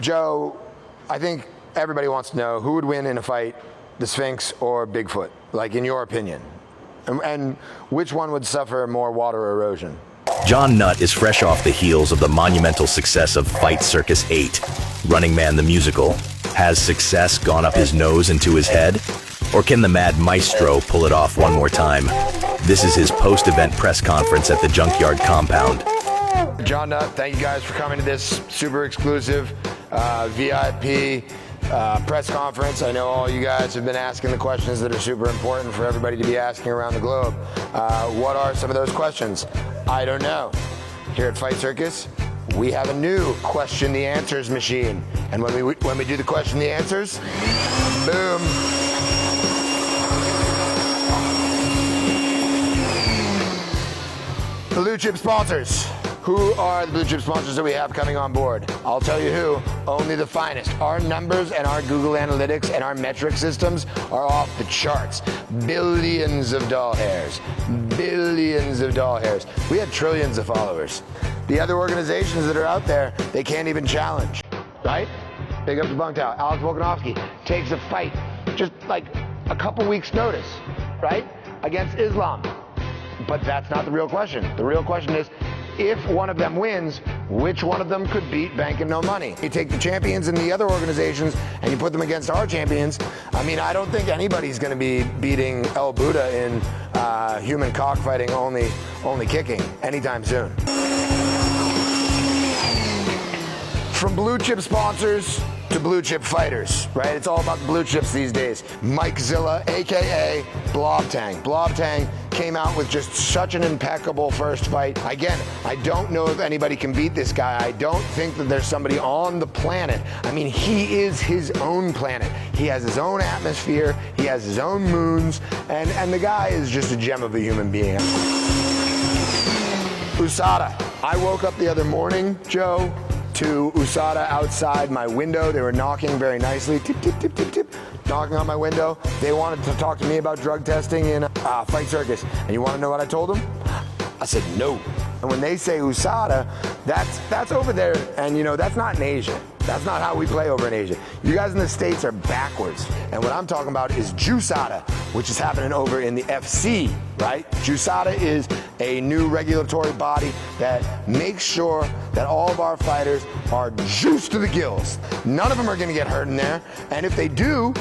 Joe, I think everybody wants to know who would win in a fight, the Sphinx or Bigfoot, like in your opinion? And which one would suffer more water erosion? Jon Nutt is fresh off the heels of the monumental success of Fight Circus 8. Running Man the musical. Has success gone up his nose and to his head? Or can the mad maestro pull it off one more time? This is his post-event press conference at the Junkyard compound. Jon Nutt, thank you guys for coming to this super exclusive VIP press conference. I know all you guys have been asking the questions that are super important for everybody to be asking around the globe. What are some of those questions? I don't know. Here at Fight Circus, we have a new question the answers machine. And when we do the question the answers, boom. Blue chip sponsors. Who are the blue chip sponsors that we have coming on board? I'll tell you who, only the finest. Our numbers and our Google Analytics and our metric systems are off the charts. Billions of doll hairs. Billions of doll hairs. We have trillions of followers. The other organizations that are out there, they can't even challenge, right? Big up to Bungtow. Alex Volkanovski takes a fight, just like a couple weeks notice, right? Against Islam. But that's not the real question. The real question is, if one of them wins, which one of them could beat Bank and No Money? You take the champions in the other organizations and you put them against our champions. I mean, I don't think anybody's going to be beating El Buddha in human cockfighting, only kicking anytime soon. From blue chip sponsors to blue chip fighters, right? It's all about the blue chips these days. Mike Zilla, AKA Blobtang. Blobtang came out with just such an impeccable first fight. Again, I don't know if anybody can beat this guy. I don't think that there's somebody on the planet. I mean, he is his own planet. He has his own atmosphere. He has his own moons. And the guy is just a gem of a human being. USADA. I woke up the other morning, Joe, to USADA outside my window. They were knocking very nicely, tip, tip, tip, tip, tip, knocking on my window. They wanted to talk to me about drug testing in Fight Circus. And you want to know what I told them? I said no. And when they say USADA, that's over there, and you know, that's not in Asia. That's not how we play over in Asia. You guys in the States are backwards. And what I'm talking about is JUSADA, which is happening over in the FC, right? JUSADA is a new regulatory body that makes sure that all of our fighters are juiced to the gills. None of them are gonna get hurt in there. And if they do,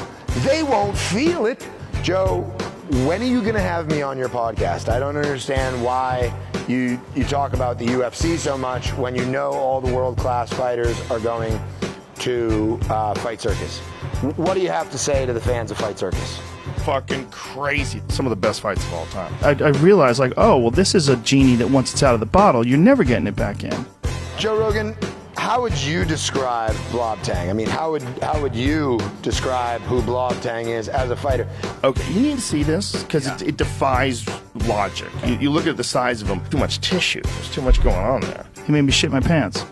they won't feel it. Joe, when are you gonna have me on your podcast? I don't understand why you talk about the UFC so much when you know all the world-class fighters are going to Fight Circus. What do you have to say to the fans of Fight Circus? Fucking crazy. Some of the best fights of all time. I realized, like, oh, well, this is a genie that once it's out of the bottle, you're never getting it back in. Joe Rogan, how would you describe Blobtang? I mean, how would you describe who Blobtang is as a fighter? Okay, you need to see this because it defies logic. You look at the size of him, too much tissue. There's too much going on there. He made me shit my pants.